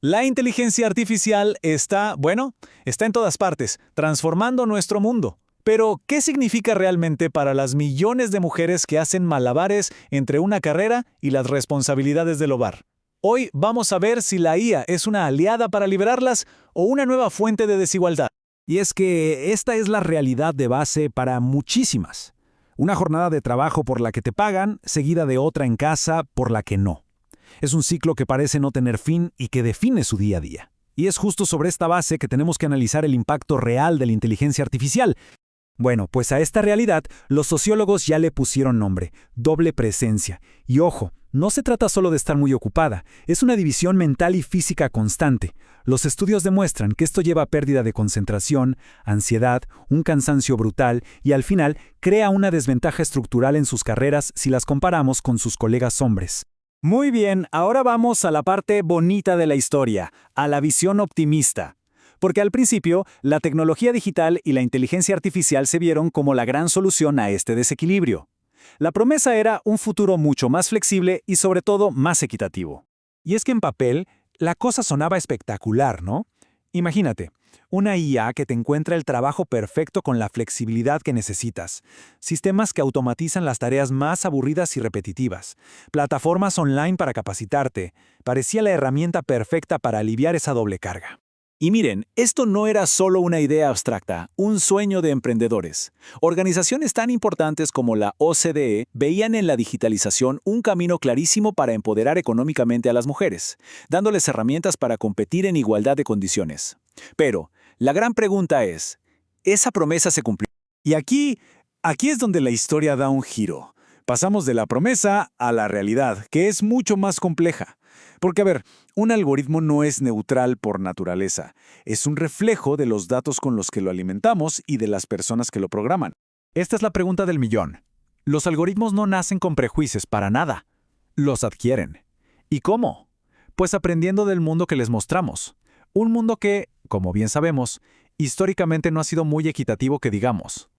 La inteligencia artificial está en todas partes, transformando nuestro mundo. Pero, ¿qué significa realmente para las millones de mujeres que hacen malabares entre una carrera y las responsabilidades del hogar? Hoy vamos a ver si la IA es una aliada para liberarlas o una nueva fuente de desigualdad. Y es que esta es la realidad de base para muchísimas. Una jornada de trabajo por la que te pagan, seguida de otra en casa por la que no. Es un ciclo que parece no tener fin y que define su día a día. Y es justo sobre esta base que tenemos que analizar el impacto real de la inteligencia artificial. Bueno, pues a esta realidad los sociólogos ya le pusieron nombre, doble presencia. Y ojo, no se trata solo de estar muy ocupada, es una división mental y física constante. Los estudios demuestran que esto lleva a pérdida de concentración, ansiedad, un cansancio brutal y al final crea una desventaja estructural en sus carreras si las comparamos con sus colegas hombres. Muy bien, ahora vamos a la parte bonita de la historia, a la visión optimista. Porque al principio, la tecnología digital y la inteligencia artificial se vieron como la gran solución a este desequilibrio. La promesa era un futuro mucho más flexible y sobre todo más equitativo. Y es que en papel, la cosa sonaba espectacular, ¿no? Imagínate, una IA que te encuentra el trabajo perfecto con la flexibilidad que necesitas, sistemas que automatizan las tareas más aburridas y repetitivas, plataformas online para capacitarte, parecía la herramienta perfecta para aliviar esa doble carga. Y miren, esto no era solo una idea abstracta, un sueño de emprendedores. Organizaciones tan importantes como la OCDE veían en la digitalización un camino clarísimo para empoderar económicamente a las mujeres, dándoles herramientas para competir en igualdad de condiciones. Pero, la gran pregunta es, ¿esa promesa se cumplió? Y aquí es donde la historia da un giro. Pasamos de la promesa a la realidad, que es mucho más compleja. Porque, a ver, un algoritmo no es neutral por naturaleza. Es un reflejo de los datos con los que lo alimentamos y de las personas que lo programan. Esta es la pregunta del millón. Los algoritmos no nacen con prejuicios para nada. Los adquieren. ¿Y cómo? Pues aprendiendo del mundo que les mostramos. Un mundo que, como bien sabemos, históricamente no ha sido muy equitativo que digamos.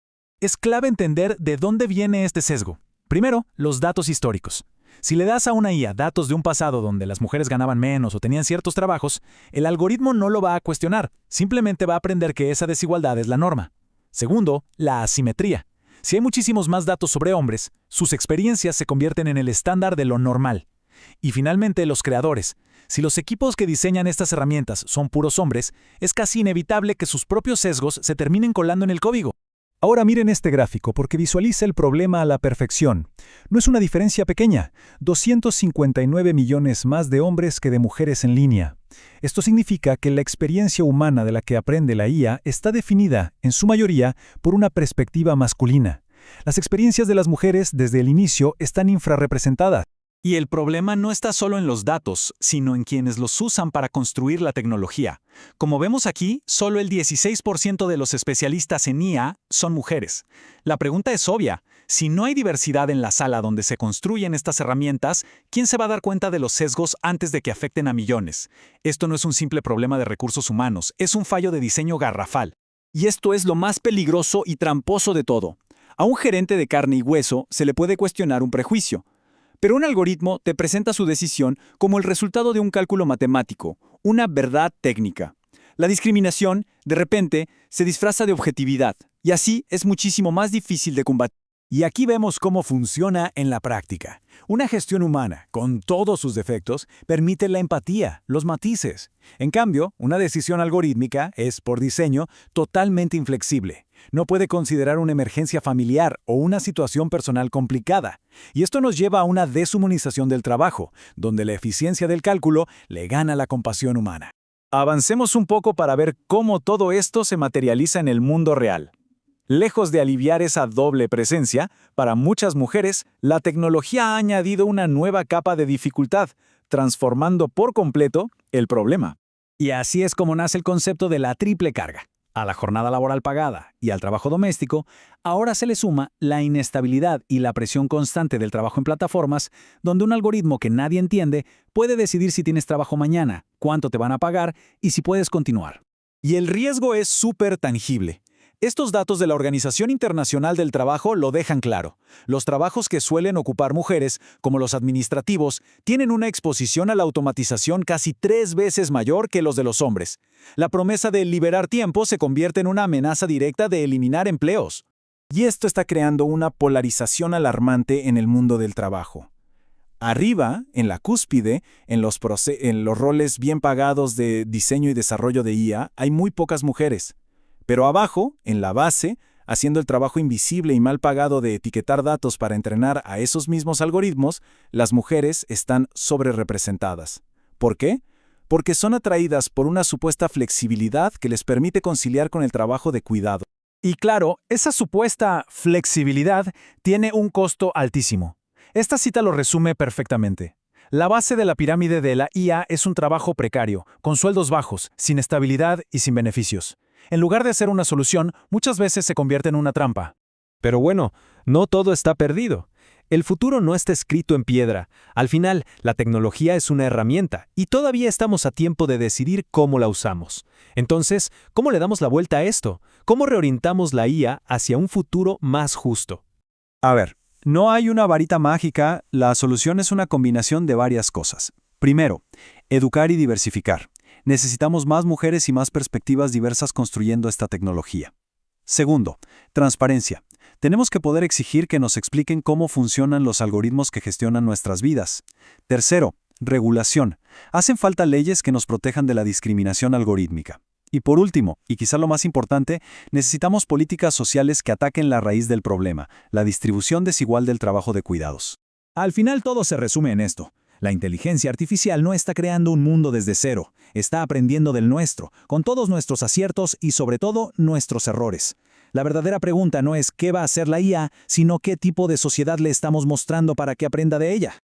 Es clave entender de dónde viene este sesgo. Primero, los datos históricos. Si le das a una IA datos de un pasado donde las mujeres ganaban menos o tenían ciertos trabajos, el algoritmo no lo va a cuestionar, simplemente va a aprender que esa desigualdad es la norma. Segundo, la asimetría. Si hay muchísimos más datos sobre hombres, sus experiencias se convierten en el estándar de lo normal. Y finalmente, los creadores. Si los equipos que diseñan estas herramientas son puros hombres, es casi inevitable que sus propios sesgos se terminen colando en el código. Ahora miren este gráfico porque visualiza el problema a la perfección. No es una diferencia pequeña, 259 millones más de hombres que de mujeres en línea. Esto significa que la experiencia humana de la que aprende la IA está definida, en su mayoría, por una perspectiva masculina. Las experiencias de las mujeres desde el inicio están infrarrepresentadas. Y el problema no está solo en los datos, sino en quienes los usan para construir la tecnología. Como vemos aquí, solo el 16% de los especialistas en IA son mujeres. La pregunta es obvia. Si no hay diversidad en la sala donde se construyen estas herramientas, ¿quién se va a dar cuenta de los sesgos antes de que afecten a millones? Esto no es un simple problema de recursos humanos, es un fallo de diseño garrafal. Y esto es lo más peligroso y tramposo de todo. A un gerente de carne y hueso se le puede cuestionar un prejuicio. Pero un algoritmo te presenta su decisión como el resultado de un cálculo matemático, una verdad técnica. La discriminación, de repente, se disfraza de objetividad, y así es muchísimo más difícil de combatir. Y aquí vemos cómo funciona en la práctica. Una gestión humana, con todos sus defectos, permite la empatía, los matices. En cambio, una decisión algorítmica es, por diseño, totalmente inflexible. No puede considerar una emergencia familiar o una situación personal complicada. Y esto nos lleva a una deshumanización del trabajo, donde la eficiencia del cálculo le gana la compasión humana. Avancemos un poco para ver cómo todo esto se materializa en el mundo real. Lejos de aliviar esa doble presencia, para muchas mujeres, la tecnología ha añadido una nueva capa de dificultad, transformando por completo el problema. Y así es como nace el concepto de la triple carga. A la jornada laboral pagada y al trabajo doméstico, ahora se le suma la inestabilidad y la presión constante del trabajo en plataformas, donde un algoritmo que nadie entiende puede decidir si tienes trabajo mañana, cuánto te van a pagar y si puedes continuar. Y el riesgo es súper tangible. Estos datos de la Organización Internacional del Trabajo lo dejan claro. Los trabajos que suelen ocupar mujeres, como los administrativos, tienen una exposición a la automatización casi 3 veces mayor que los de los hombres. La promesa de liberar tiempo se convierte en una amenaza directa de eliminar empleos. Y esto está creando una polarización alarmante en el mundo del trabajo. Arriba, en la cúspide, en los roles bien pagados de diseño y desarrollo de IA, hay muy pocas mujeres. Pero abajo, en la base, haciendo el trabajo invisible y mal pagado de etiquetar datos para entrenar a esos mismos algoritmos, las mujeres están sobrerepresentadas. ¿Por qué? Porque son atraídas por una supuesta flexibilidad que les permite conciliar con el trabajo de cuidado. Y claro, esa supuesta flexibilidad tiene un costo altísimo. Esta cita lo resume perfectamente. La base de la pirámide de la IA es un trabajo precario, con sueldos bajos, sin estabilidad y sin beneficios. En lugar de ser una solución, muchas veces se convierte en una trampa. Pero bueno, no todo está perdido. El futuro no está escrito en piedra. Al final, la tecnología es una herramienta y todavía estamos a tiempo de decidir cómo la usamos. Entonces, ¿cómo le damos la vuelta a esto? ¿Cómo reorientamos la IA hacia un futuro más justo? A ver, no hay una varita mágica, la solución es una combinación de varias cosas. Primero, educar y diversificar. Necesitamos más mujeres y más perspectivas diversas construyendo esta tecnología. Segundo, transparencia. Tenemos que poder exigir que nos expliquen cómo funcionan los algoritmos que gestionan nuestras vidas. Tercero, regulación. Hacen falta leyes que nos protejan de la discriminación algorítmica. Y por último, y quizá lo más importante, necesitamos políticas sociales que ataquen la raíz del problema, la distribución desigual del trabajo de cuidados. Al final todo se resume en esto. La inteligencia artificial no está creando un mundo desde cero, está aprendiendo del nuestro, con todos nuestros aciertos y sobre todo nuestros errores. La verdadera pregunta no es qué va a hacer la IA, sino qué tipo de sociedad le estamos mostrando para que aprenda de ella.